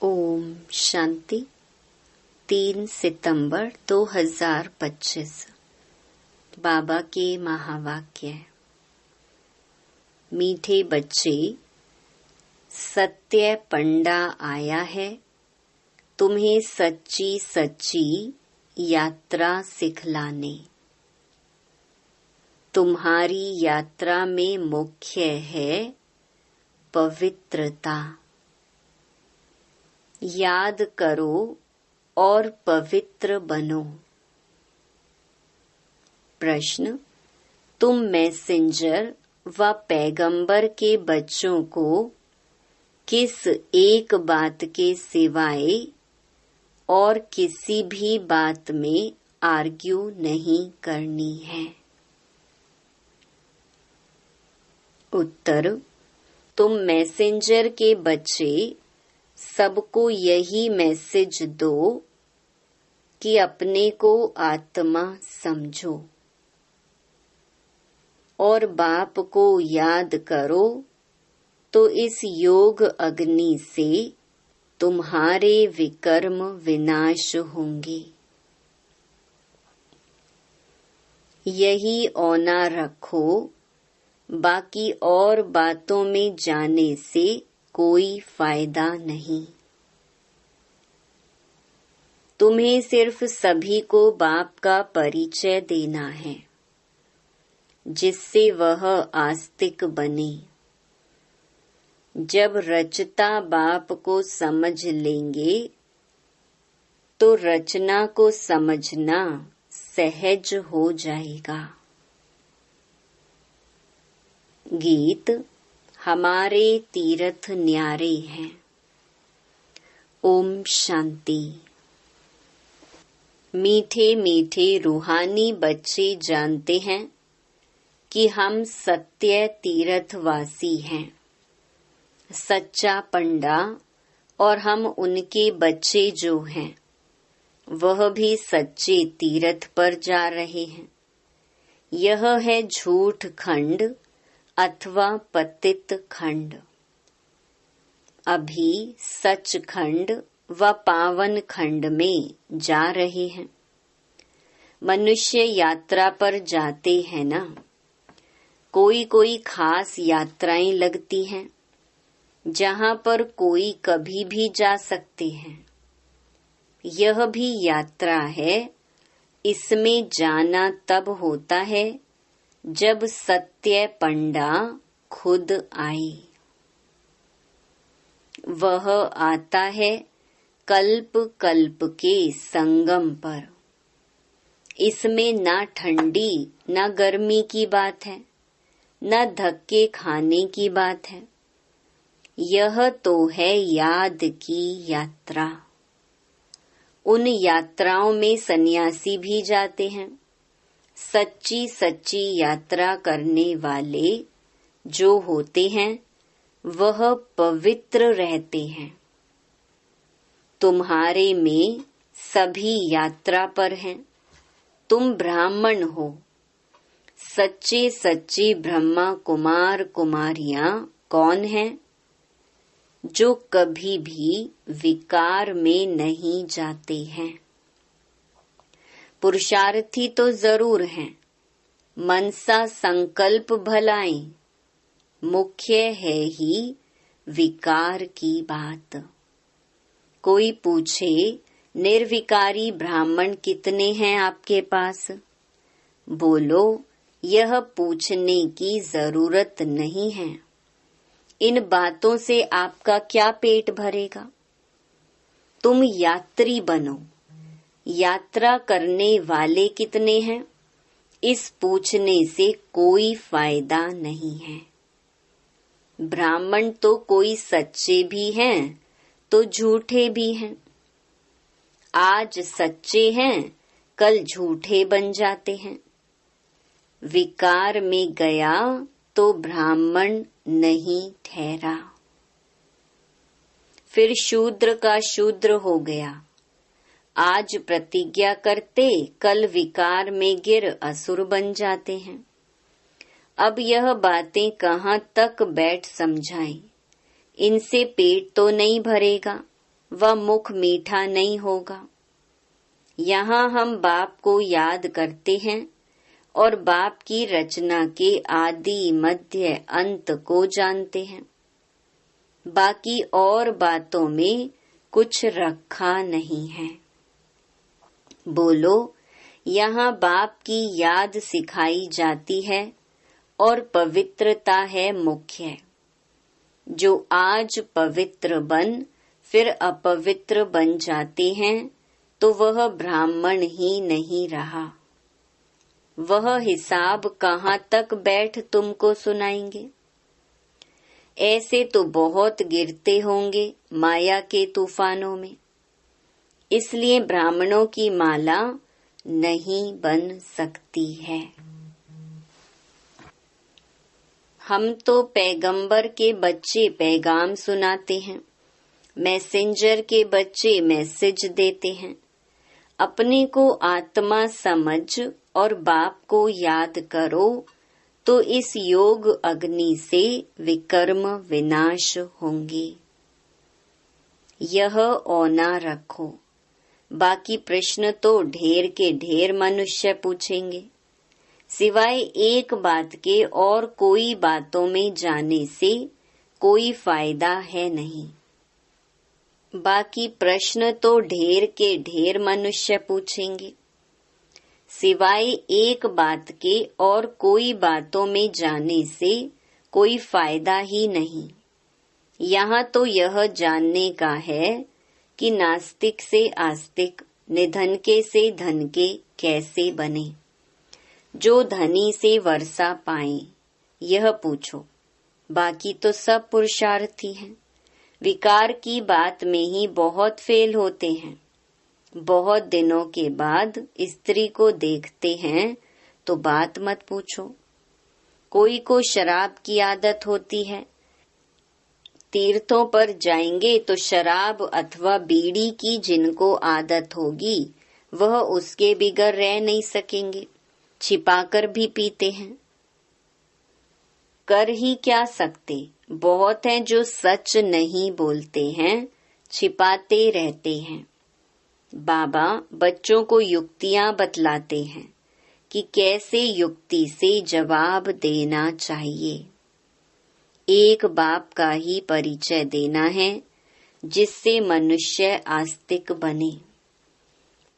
ओम शांति। 3 सितंबर 2025 बाबा के महावाक्य। मीठे बच्चे, सत्य पंडा आया है तुम्हें सच्ची सच्ची यात्रा सिखलाने। तुम्हारी यात्रा में मुख्य है पवित्रता। याद करो और पवित्र बनो। प्रश्न, तुम मैसेंजर व पैगंबर के बच्चों को किस एक बात के सिवाय और किसी भी बात में आर्ग्यू नहीं करनी है? उत्तर, तुम मैसेंजर के बच्चे सबको यही मैसेज दो कि अपने को आत्मा समझो और बाप को याद करो, तो इस योग अग्नि से तुम्हारे विकर्म विनाश होंगे। यही औना रखो, बाकी और बातों में जाने से कोई फायदा नहीं। तुम्हें सिर्फ सभी को बाप का परिचय देना है, जिससे वह आस्तिक बने। जब रचता बाप को समझ लेंगे तो रचना को समझना सहज हो जाएगा। गीत, हमारे तीर्थ न्यारे हैं। ओम शांति। मीठे मीठे रूहानी बच्चे जानते हैं कि हम सत्य तीर्थवासी हैं, सच्चा पंडा, और हम उनके बच्चे जो हैं वह भी सच्चे तीर्थ पर जा रहे हैं। यह है झूठ खंड अथवा पतित खंड। अभी सच खंड व पावन खंड में जा रहे हैं। मनुष्य यात्रा पर जाते हैं ना, कोई कोई खास यात्राएं लगती हैं जहां पर कोई कभी भी जा सकते हैं। यह भी यात्रा है। इसमें जाना तब होता है जब सत्य पंडा खुद आए। वह आता है कल्प कल्प के संगम पर। इसमें ना ठंडी ना गर्मी की बात है, न धक्के खाने की बात है। यह तो है याद की यात्रा। उन यात्राओं में सन्यासी भी जाते हैं। सच्ची सच्ची यात्रा करने वाले जो होते हैं वह पवित्र रहते हैं। तुम्हारे में सभी यात्रा पर हैं। तुम ब्राह्मण हो। सच्चे सच्चे ब्रह्मा कुमार कुमारियां कौन हैं? जो कभी भी विकार में नहीं जाते हैं। पुरुषार्थी तो जरूर हैं। मनसा संकल्प भलाएं। मुख्य है ही विकार की बात। कोई पूछे, निर्विकारी ब्राह्मण कितने हैं आपके पास? बोलो, यह पूछने की जरूरत नहीं है। इन बातों से आपका क्या पेट भरेगा? तुम यात्री बनो। यात्रा करने वाले कितने हैं, इस पूछने से कोई फायदा नहीं है। ब्राह्मण तो कोई सच्चे भी हैं तो झूठे भी हैं। आज सच्चे हैं, कल झूठे बन जाते हैं। विकार में गया तो ब्राह्मण नहीं ठहरा, फिर शूद्र का शूद्र हो गया। आज प्रतिज्ञा करते, कल विकार में गिर असुर बन जाते हैं। अब यह बातें कहाँ तक बैठ समझाएं? इनसे पेट तो नहीं भरेगा, वह मुख मीठा नहीं होगा। यहाँ हम बाप को याद करते हैं और बाप की रचना के आदि मध्य अंत को जानते हैं। बाकी और बातों में कुछ रखा नहीं है। बोलो, यहाँ बाप की याद सिखाई जाती है और पवित्रता है मुख्य। जो आज पवित्र बन फिर अपवित्र बन जाते हैं तो वह ब्राह्मण ही नहीं रहा। वह हिसाब कहाँ तक बैठ तुमको सुनाएंगे। ऐसे तो बहुत गिरते होंगे माया के तूफानों में, इसलिए ब्राह्मणों की माला नहीं बन सकती है। हम तो पैगंबर के बच्चे पैगाम सुनाते हैं, मैसेंजर के बच्चे मैसेज देते हैं। अपने को आत्मा समझ और बाप को याद करो तो इस योग अग्नि से विकर्म विनाश होंगे। यह औना रखो। बाकी प्रश्न तो ढेर के ढेर मनुष्य पूछेंगे। सिवाय एक बात के और कोई बातों में जाने से कोई फायदा है नहीं। बाकी प्रश्न तो ढेर के ढेर मनुष्य पूछेंगे। सिवाय एक बात के और कोई बातों में जाने से कोई फायदा ही नहीं। यहाँ तो यह जानने का है कि नास्तिक से आस्तिक, निधन से धन के कैसे बने, जो धनी से वर्षा पाए, यह पूछो। बाकी तो सब पुरुषार्थी हैं। विकार की बात में ही बहुत फेल होते हैं। बहुत दिनों के बाद स्त्री को देखते हैं तो बात मत पूछो। कोई को शराब की आदत होती है। तीर्थों पर जाएंगे तो शराब अथवा बीड़ी की जिनको आदत होगी वह उसके बिगर रह नहीं सकेंगे, छिपाकर भी पीते हैं। कर ही क्या सकते। बहुत हैं जो सच नहीं बोलते हैं, छिपाते रहते हैं। बाबा बच्चों को युक्तियां बतलाते हैं कि कैसे युक्ति से जवाब देना चाहिए। एक बाप का ही परिचय देना है जिससे मनुष्य आस्तिक बने।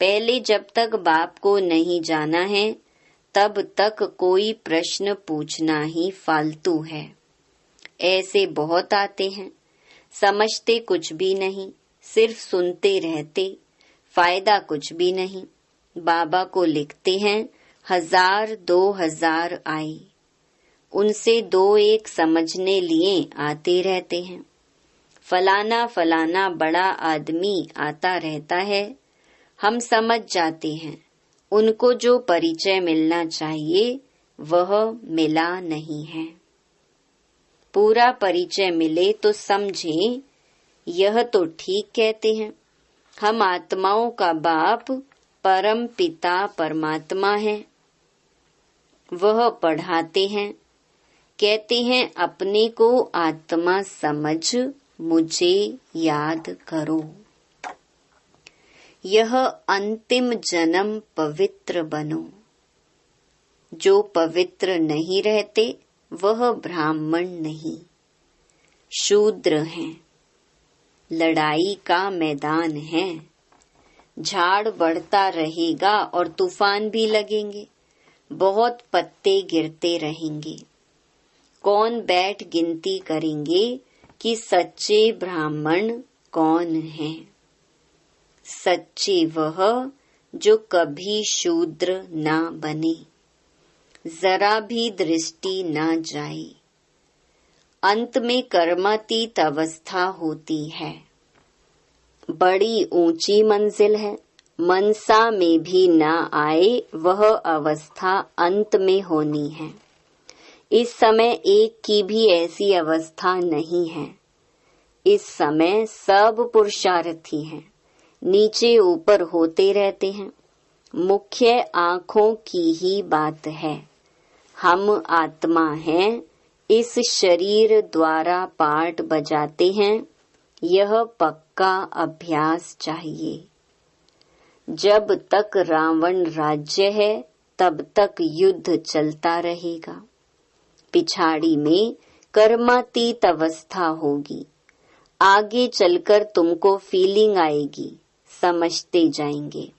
पहले जब तक बाप को नहीं जाना है तब तक कोई प्रश्न पूछना ही फालतू है। ऐसे बहुत आते हैं, समझते कुछ भी नहीं, सिर्फ सुनते रहते, फायदा कुछ भी नहीं। बाबा को लिखते हैं 1000-2000 आई, उनसे 2-1 समझने लिए आते रहते हैं। फलाना फलाना बड़ा आदमी आता रहता है, हम समझ जाते हैं। उनको जो परिचय मिलना चाहिए वह मिला नहीं है। पूरा परिचय मिले तो समझें। यह तो ठीक कहते हैं। हम आत्माओं का बाप परम पिता परमात्मा है। वह पढ़ाते हैं, कहते हैं अपने को आत्मा समझ मुझे याद करो। यह अंतिम जन्म पवित्र बनो। जो पवित्र नहीं रहते वह ब्राह्मण नहीं, शूद्र हैं। लड़ाई का मैदान है। झाड़ बढ़ता रहेगा और तूफान भी लगेंगे। बहुत पत्ते गिरते रहेंगे। कौन बैठ गिनती करेंगे कि सच्चे ब्राह्मण कौन हैं। सच्चे वह जो कभी शूद्र ना बने, जरा भी दृष्टि ना जाए। अंत में कर्मातीत अवस्था होती है। बड़ी ऊंची मंजिल है। मनसा में भी ना आए वह अवस्था अंत में होनी है। इस समय एक की भी ऐसी अवस्था नहीं है। इस समय सब पुरुषार्थी हैं, नीचे ऊपर होते रहते हैं। मुख्य आँखों की ही बात है। हम आत्मा हैं, इस शरीर द्वारा पाठ बजाते हैं, यह पक्का का अभ्यास चाहिए। जब तक रावण राज्य है तब तक युद्ध चलता रहेगा। पिछाड़ी में कर्मातीत अवस्था होगी। आगे चलकर तुमको फीलिंग आएगी, समझते जाएंगे।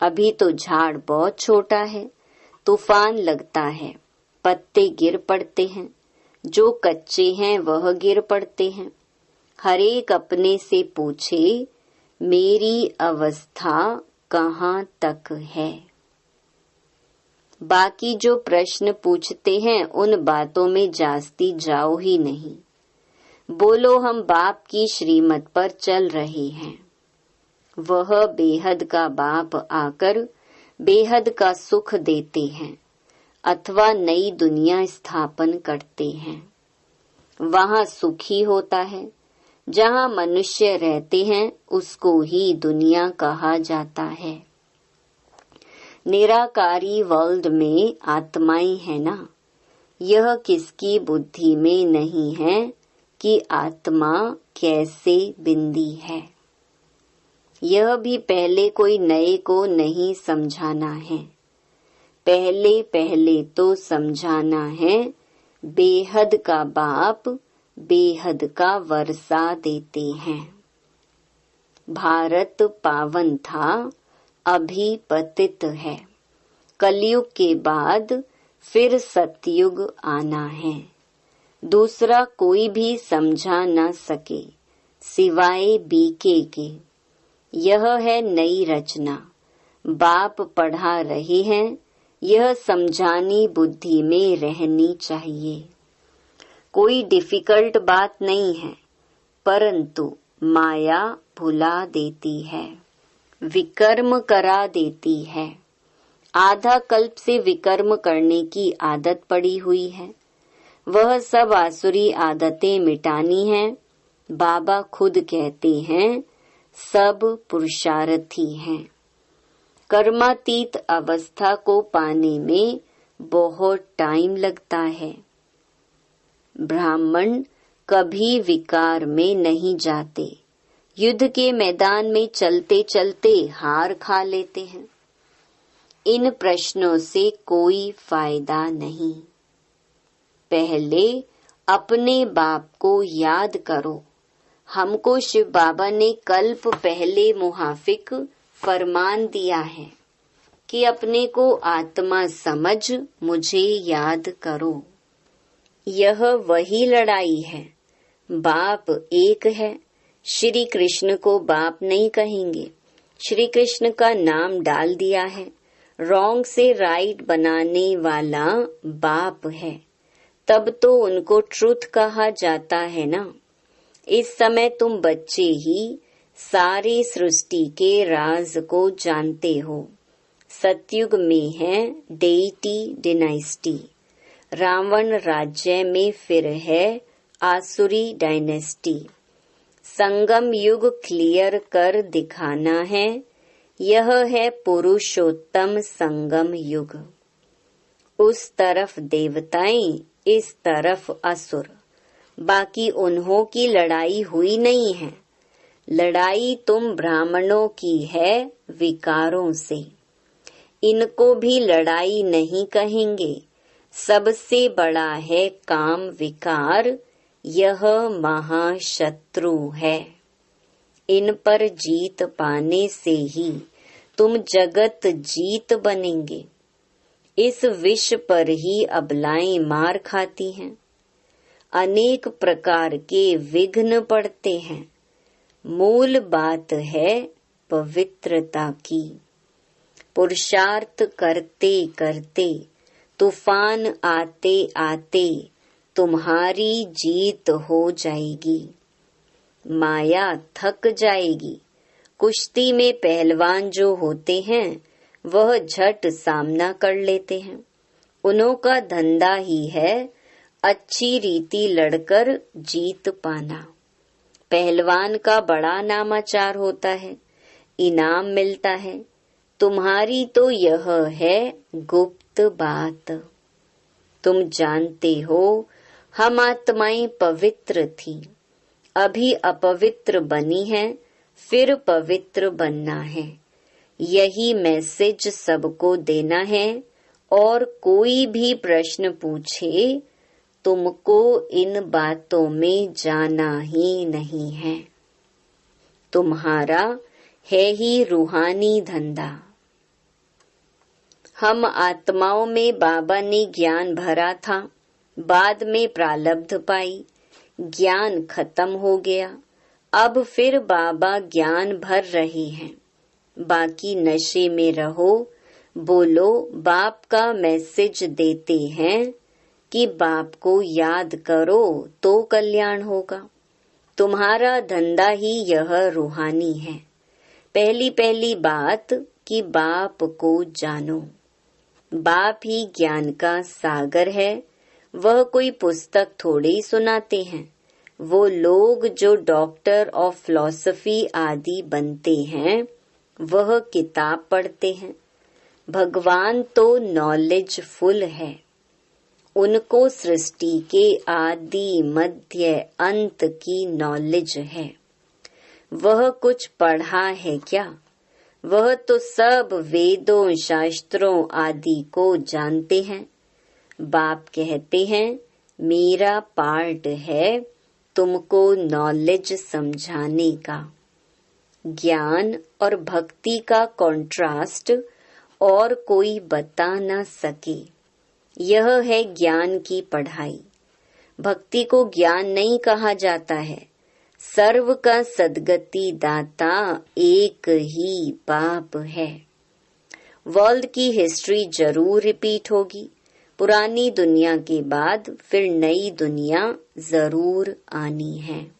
अभी तो झाड़ बहुत छोटा है, तूफान लगता है, पत्ते गिर पड़ते हैं, जो कच्चे हैं वह गिर पड़ते हैं। हर एक अपने से पूछे, मेरी अवस्था कहाँ तक है। बाकी जो प्रश्न पूछते हैं उन बातों में जास्ती जाओ ही नहीं। बोलो हम बाप की श्रीमत पर चल रहे हैं। वह बेहद का बाप आकर बेहद का सुख देते हैं अथवा नई दुनिया स्थापन करते हैं। वहाँ सुखी होता है। जहाँ मनुष्य रहते हैं उसको ही दुनिया कहा जाता है। निराकारी वर्ल्ड में आत्माएं है ना। यह किसकी बुद्धि में नहीं है कि आत्मा कैसे बिंदी है। यह भी पहले कोई नए को नहीं समझाना है। पहले पहले तो समझाना है बेहद का बाप बेहद का वर्षा देते हैं। भारत पावन था, अभी पतित है। कलयुग के बाद फिर सतयुग आना है। दूसरा कोई भी समझा न सके सिवाय बीके के। यह है नई रचना। बाप पढ़ा रहे हैं, यह समझानी बुद्धि में रहनी चाहिए। कोई डिफिकल्ट बात नहीं है, परंतु माया भुला देती है, विकर्म करा देती है। आधा कल्प से विकर्म करने की आदत पड़ी हुई है। वह सब आसुरी आदतें मिटानी हैं। बाबा खुद कहते हैं सब पुरुषार्थी हैं। कर्मातीत अवस्था को पाने में बहुत टाइम लगता है। ब्राह्मण कभी विकार में नहीं जाते। युद्ध के मैदान में चलते चलते हार खा लेते हैं। इन प्रश्नों से कोई फायदा नहीं। पहले अपने बाप को याद करो। हमको शिव बाबा ने कल्प पहले मुहाफिक फरमान दिया है कि अपने को आत्मा समझ मुझे याद करो। यह वही लड़ाई है। बाप एक है। श्री कृष्ण को बाप नहीं कहेंगे। श्री कृष्ण का नाम डाल दिया है। रॉन्ग से राइट बनाने वाला बाप है। तब तो उनको ट्रुथ कहा जाता है ना। इस समय तुम बच्चे ही सारी सृष्टि के राज को जानते हो। सतयुग में है डेइटी डायनेस्टी। रावण राज्य में फिर है आसुरी डायनेस्टी। संगम युग क्लियर कर दिखाना है। यह है पुरुषोत्तम संगम युग। उस तरफ देवताएं, इस तरफ असुर। बाकी उन्हों की लड़ाई हुई नहीं है। लड़ाई तुम ब्राह्मणों की है विकारों से। इनको भी लड़ाई नहीं कहेंगे। सबसे बड़ा है काम विकार। यह महाशत्रु है। इन पर जीत पाने से ही तुम जगत जीत बनेंगे। इस विष पर ही अबलाएं मार खाती हैं। अनेक प्रकार के विघ्न पड़ते हैं। मूल बात है पवित्रता की। पुरुषार्थ करते करते तूफान आते आते तुम्हारी जीत हो जाएगी। माया थक जाएगी। कुश्ती में पहलवान जो होते हैं वह झट सामना कर लेते हैं। उन्हों का धंधा ही है अच्छी रीति लड़कर जीत पाना। पहलवान का बड़ा नामाचार होता है, इनाम मिलता है। तुम्हारी तो यह है गुप्त बात। तुम जानते हो हम आत्माएं पवित्र थी। अभी अपवित्र बनी है, फिर पवित्र बनना है। यही मैसेज सबको देना है। और कोई भी प्रश्न पूछे, तुमको इन बातों में जाना ही नहीं है। तुम्हारा है ही रूहानी धंधा। हम आत्माओं में बाबा ने ज्ञान भरा था, बाद में प्रारब्ध पाई, ज्ञान खत्म हो गया। अब फिर बाबा ज्ञान भर रहे हैं। बाकी नशे में रहो, बोलो बाप का मैसेज देते हैं कि बाप को याद करो तो कल्याण होगा। तुम्हारा धंधा ही यह रूहानी है। पहली पहली बात कि बाप को जानो। बाप ही ज्ञान का सागर है। वह कोई पुस्तक थोड़ी सुनाते हैं। वो लोग जो डॉक्टर ऑफ फिलॉसफी आदि बनते हैं, वह किताब पढ़ते हैं। भगवान तो नॉलेजफुल है। उनको सृष्टि के आदि मध्य अंत की नॉलेज है। वह कुछ पढ़ा है क्या? वह तो सब वेदों शास्त्रों आदि को जानते हैं। बाप कहते हैं, मेरा पार्ट है तुमको नॉलेज समझाने का। ज्ञान और भक्ति का कॉन्ट्रास्ट और कोई बता न सके। यह है ज्ञान की पढ़ाई। भक्ति को ज्ञान नहीं कहा जाता है। सर्व का सद्गति दाता एक ही बाप है। वर्ल्ड की हिस्ट्री जरूर रिपीट होगी। पुरानी दुनिया के बाद फिर नई दुनिया जरूर आनी है।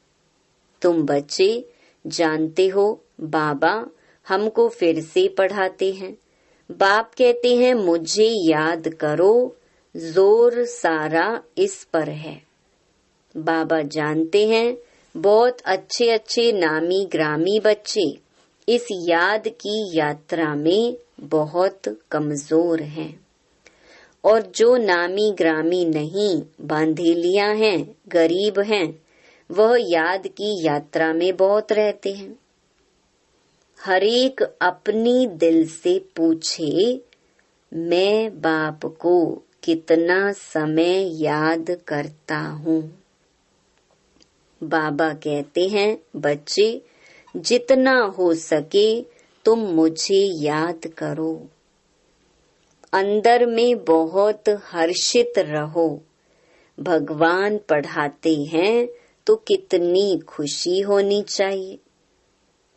तुम बच्चे जानते हो, बाबा हमको फिर से पढ़ाते हैं। बाप कहते हैं, मुझे याद करो, जोर सारा इस पर है। बाबा जानते हैं बहुत अच्छे अच्छे नामी ग्रामी बच्चे इस याद की यात्रा में बहुत कमजोर हैं, और जो नामी ग्रामी नहीं, बांधेलियां हैं, गरीब हैं, वह याद की यात्रा में बहुत रहते हैं। हरेक अपनी दिल से पूछे, मैं बाप को कितना समय याद करता हूँ। बाबा कहते हैं, बच्चे जितना हो सके तुम मुझे याद करो। अंदर में बहुत हर्षित रहो। भगवान पढ़ाते हैं तो कितनी खुशी होनी चाहिए।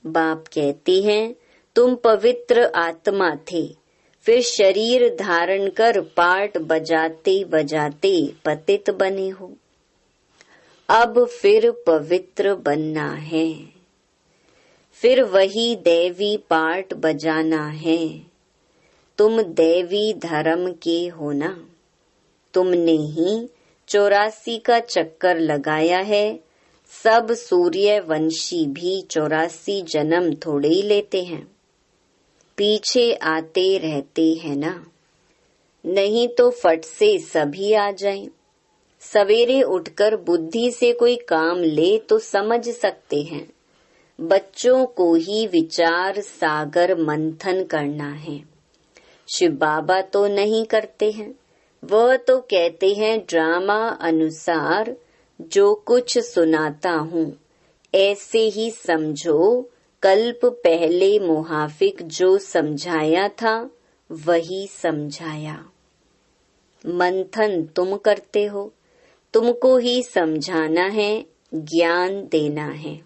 बाप कहते हैं, तुम पवित्र आत्मा थे, फिर शरीर धारण कर पार्ट बजाते बजाते पतित बने हो। अब फिर पवित्र बनना है। फिर वही दैवी पार्ट बजाना है। तुम दैवी धर्म के हो ना। तुमने ही 84 का चक्कर लगाया है। सब सूर्यवंशी भी 84 जन्म थोड़े ही लेते हैं। पीछे आते रहते हैं ना। नहीं तो फट से सभी आ जाएं। सवेरे उठकर बुद्धि से कोई काम ले तो समझ सकते हैं। बच्चों को ही विचार सागर मंथन करना है। शिव बाबा तो नहीं करते हैं। वह तो कहते हैं, ड्रामा अनुसार जो कुछ सुनाता हूँ ऐसे ही समझो। कल्प पहले मुहाफिक जो समझाया था वही समझाया। मंथन तुम करते हो, तुमको ही समझाना है, ज्ञान देना है।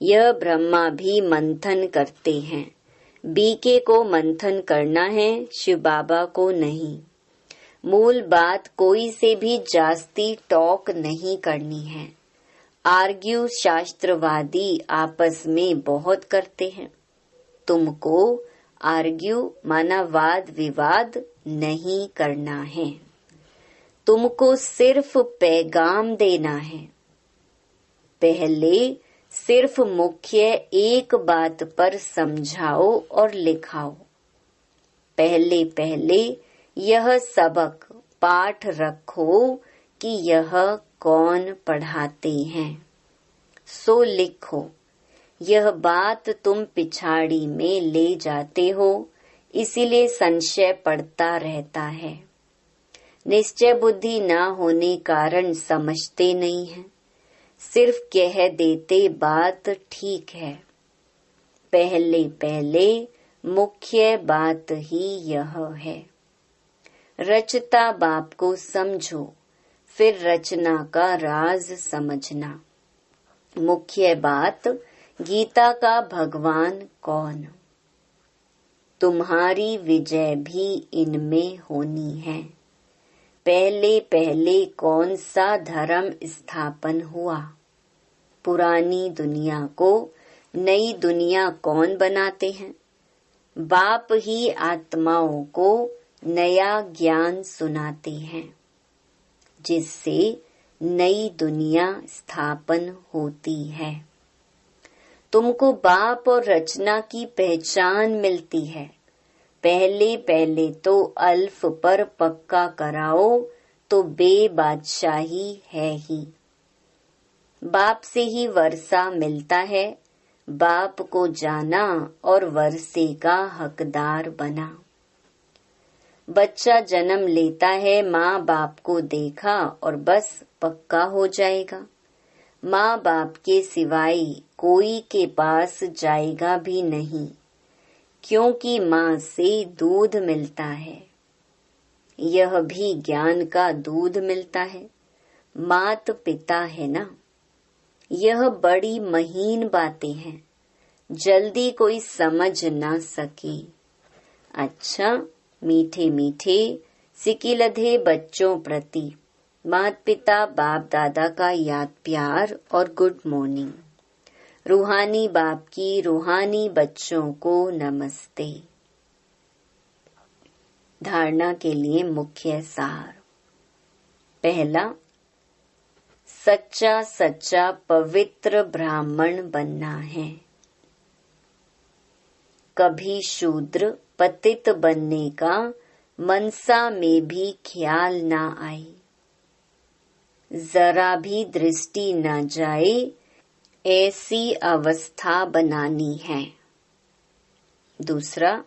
यह ब्रह्मा भी मंथन करते हैं। बीके को मंथन करना है, शिव बाबा को नहीं। मूल बात कोई से भी जास्ती टॉक नहीं करनी है। आर्ग्यू शास्त्रवादी आपस में बहुत करते हैं। तुमको आर्ग्यू माना वाद विवाद नहीं करना है। तुमको सिर्फ पैगाम देना है। पहले सिर्फ मुख्य एक बात पर समझाओ और लिखाओ। पहले पहले यह सबक पाठ रखो कि यह कौन पढ़ाते हैं। सो लिखो। यह बात तुम पिछाड़ी में ले जाते हो, इसीलिए संशय पड़ता रहता है। निश्चय बुद्धि न होने कारण समझते नहीं है, सिर्फ कह देते बात ठीक है। पहले पहले मुख्य बात ही यह है। रचता बाप को समझो, फिर रचना का राज समझना। मुख्य बात गीता का भगवान कौन। तुम्हारी विजय भी इनमें होनी है। पहले पहले कौन सा धर्म स्थापन हुआ। पुरानी दुनिया को नई दुनिया कौन बनाते हैं। बाप ही आत्माओं को नया ज्ञान सुनाते हैं, जिससे नई दुनिया स्थापन होती है। तुमको बाप और रचना की पहचान मिलती है। पहले पहले तो अल्फ पर पक्का कराओ तो बेबादशाही है ही। बाप से ही वर्षा मिलता है। बाप को जाना और वर्षे का हकदार बना। बच्चा जन्म लेता है, माँ बाप को देखा और बस पक्का हो जाएगा। माँ बाप के सिवाय कोई के पास जाएगा भी नहीं, क्योंकि माँ से दूध मिलता है। यह भी ज्ञान का दूध मिलता है। मात पिता है ना। यह बड़ी महीन बातें हैं, जल्दी कोई समझ ना सके। अच्छा, मीठे मीठे सिकिलधे बच्चों प्रति माता पिता बाप दादा का याद प्यार और गुड मॉर्निंग। रूहानी बाप की रूहानी बच्चों को नमस्ते। धारणा के लिए मुख्य सार। पहला, सच्चा सच्चा पवित्र ब्राह्मण बनना है। कभी शूद्र पतित बनने का मनसा में भी ख्याल ना आए। जरा भी दृष्टि न जाए, ऐसी अवस्था बनानी है। दूसरा,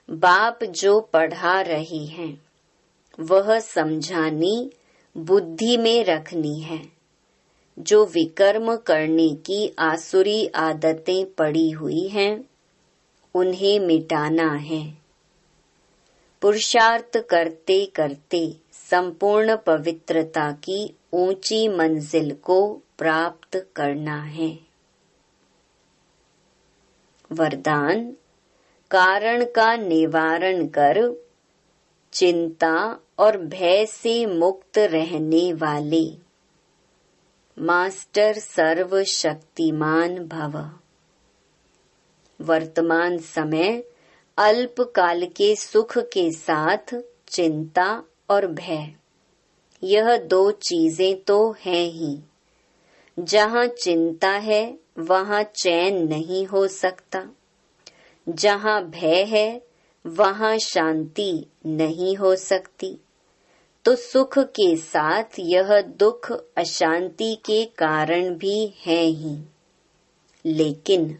बाप जो पढ़ा रहे हैं वह समझानी बुद्धि में रखनी है। जो विकर्म करने की आसुरी आदतें पड़ी हुई हैं उन्हें मिटाना है। पुरुषार्थ करते करते संपूर्ण पवित्रता की ऊंची मंजिल को प्राप्त करना है। वरदान, कारण का निवारण कर चिंता और भय से मुक्त रहने वाले मास्टर सर्वशक्तिमान भव। वर्तमान समय अल्पकाल के सुख के साथ चिंता और भय, यह दो चीजें तो हैं ही। जहाँ चिंता है वहाँ चैन नहीं हो सकता। जहाँ भय है वहाँ शांति नहीं हो सकती। तो सुख के साथ यह दुख अशांति के कारण भी है ही। लेकिन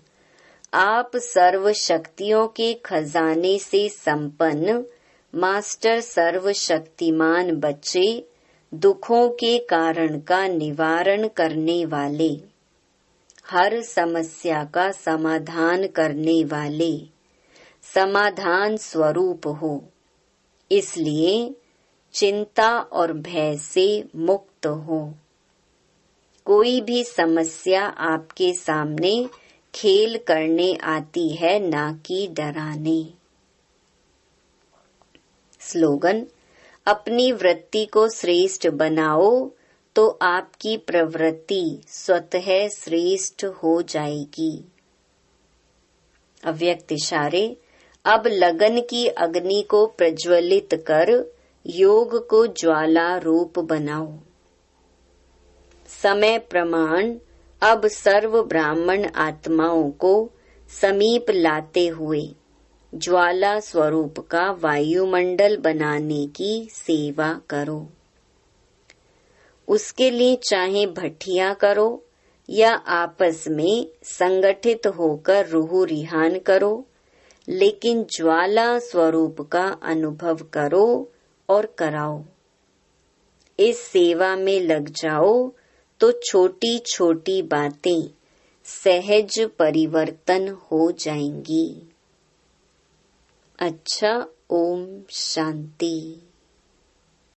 आप सर्व शक्तियों के खजाने से संपन्न मास्टर सर्वशक्तिमान बच्चे, दुखों के कारण का निवारण करने वाले, हर समस्या का समाधान करने वाले, समाधान स्वरूप हो। इसलिए चिंता और भय से मुक्त हो। कोई भी समस्या आपके सामने खेल करने आती है, ना कि डराने। स्लोगन, अपनी वृत्ति को श्रेष्ठ बनाओ तो आपकी प्रवृत्ति स्वतः श्रेष्ठ हो जाएगी। अव्यक्त इशारे, अब लगन की अग्नि को प्रज्वलित कर योग को ज्वाला रूप बनाओ। समय प्रमाण, अब सर्व ब्राह्मण आत्माओं को समीप लाते हुए ज्वाला स्वरूप का वायुमंडल बनाने की सेवा करो। उसके लिए चाहे भट्ठियां करो, या आपस में संगठित होकर रूह रिहान करो, लेकिन ज्वाला स्वरूप का अनुभव करो और कराओ। इस सेवा में लग जाओ तो छोटी छोटी बातें सहज परिवर्तन हो जाएंगी। अच्छा, ओम शांति।